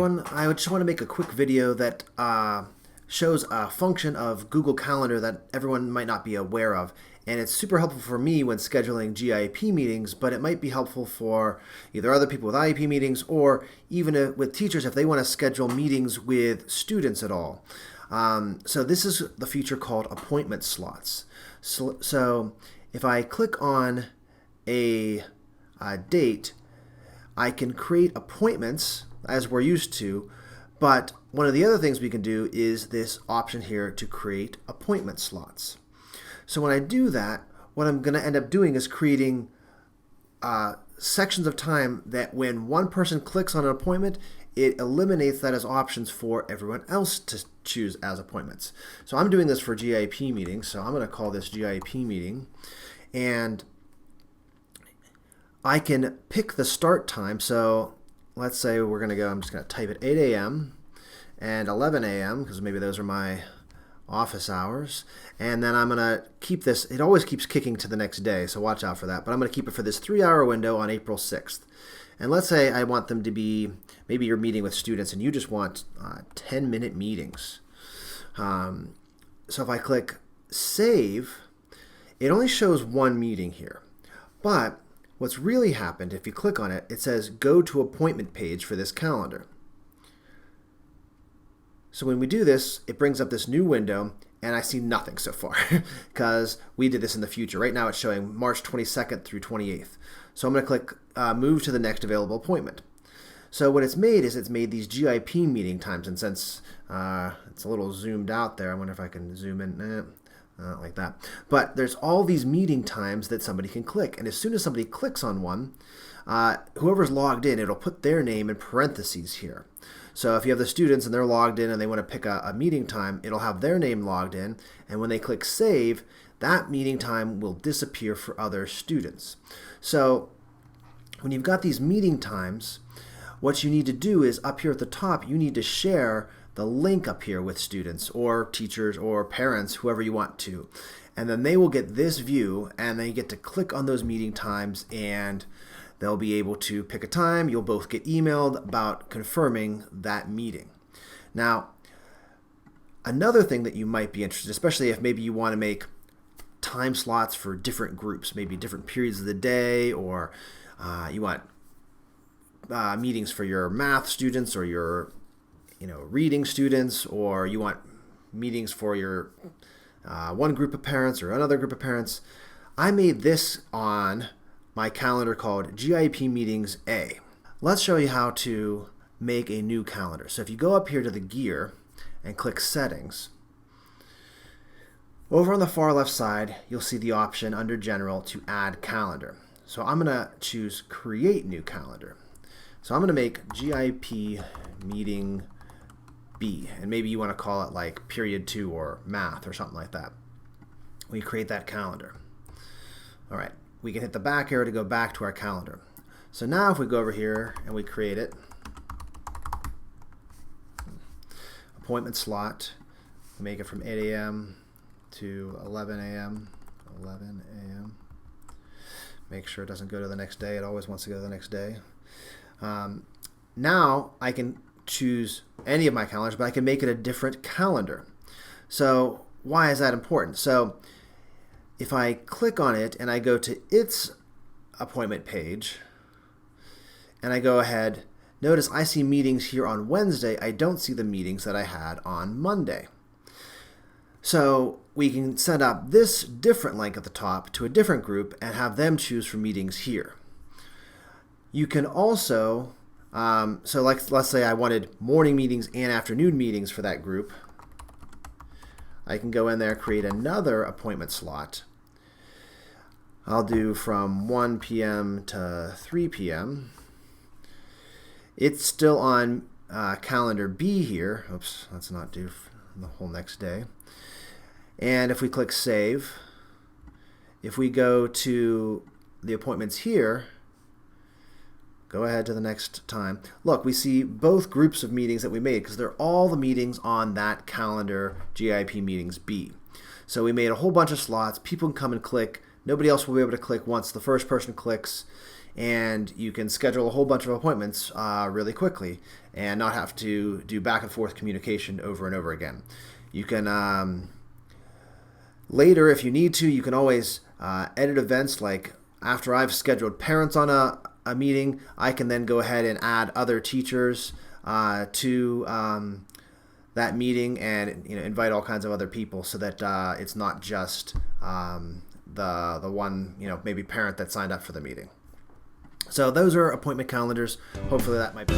everyone. I just want to make a quick video that shows a function of Google Calendar that everyone might not be aware of. And it's super helpful for me when scheduling GIP meetings, but it might be helpful for either other people with IEP meetings or even with teachers if they want to schedule meetings with students at all. So this is the feature called appointment slots. So if I click on a date, I can create appointments as we're used to, but one of the other things we can do is this option here to create appointment slots. So when I do that, what I'm going to end up doing is creating sections of time that when one person clicks on an appointment, it eliminates that as options for everyone else to choose as appointments. So I'm doing this for GIP meetings, so I'm going to call this GIP meeting, and I can pick the start time. So let's say we're going to go, I'm just going to type it 8 a.m. and 11 a.m. because maybe those are my office hours. And then I'm going to keep this, it always keeps kicking to the next day, so watch out for that. But I'm going to keep it for this 3-hour window on April 6th. And let's say I want them to be, maybe you're meeting with students and you just want 10-minute meetings. So if I click save, it only shows one meeting here. But what's really happened, if you click on it, it says go to appointment page for this calendar. So when we do this, it brings up this new window, and I see nothing so far because we did this in the future. Right now it's showing March 22nd through 28th. So I'm going to click move to the next available appointment. So what it's made is it's made these GIP meeting times, and since it's a little zoomed out there, I wonder if I can zoom in. Not like that. But there's all these meeting times that somebody can click, and as soon as somebody clicks on one, whoever's logged in, it'll put their name in parentheses here. So if you have the students and they're logged in and they want to pick a meeting time, it'll have their name logged in, and when they click save, that meeting time will disappear for other students. So when you've got these meeting times, what you need to do is up here at the top, you need to share the link up here with students or teachers or parents, whoever you want to. And then they will get this view and they get to click on those meeting times and they'll be able to pick a time. You'll both get emailed about confirming that meeting. Now, another thing that you might be interested in, especially if maybe you want to make time slots for different groups, maybe different periods of the day, or you want meetings for your math students or your reading students, or you want meetings for your one group of parents or another group of parents. I made this on my calendar called GIP Meetings A. Let's show you how to make a new calendar. So if you go up here to the gear and click Settings, over on the far left side, you'll see the option under General to add calendar. So I'm going to choose Create New Calendar. So I'm going to make GIP Meeting B, and maybe you want to call it like Period 2 or Math or something like that. We create that calendar. All right, we can hit the back arrow to go back to our calendar. So now if we go over here and we create it, appointment slot, make it from 8 a.m. to 11 a.m. 11 a.m. Make sure it doesn't go to the next day. It always wants to go to the next day. Now I can choose any of my calendars, but I can make it a different calendar. So why is that important? So if I click on it and I go to its appointment page and I go ahead, notice I see meetings here on Wednesday. I don't see the meetings that I had on Monday. So we can set up this different link at the top to a different group and have them choose for meetings here. You can also, so let's say I wanted morning meetings and afternoon meetings for that group. I can go in there, create another appointment slot. I'll do from 1 p.m. to 3 p.m. It's still on calendar B here. Oops, let's not do the whole next day. And if we click Save, if we go to the appointments here, go ahead to the next time. Look, we see both groups of meetings that we made because they're all the meetings on that calendar GIP Meetings B. So we made a whole bunch of slots. People can come and click. Nobody else will be able to click once the first person clicks. and you can schedule a whole bunch of appointments really quickly and not have to do back and forth communication over and over again. You can later, if you need to, you can always edit events. Like after I've scheduled parents on a meeting, I can then go ahead and add other teachers to that meeting, and invite all kinds of other people, so that it's not just the one maybe parent that signed up for the meeting. So those are appointment calendars. Hopefully that might be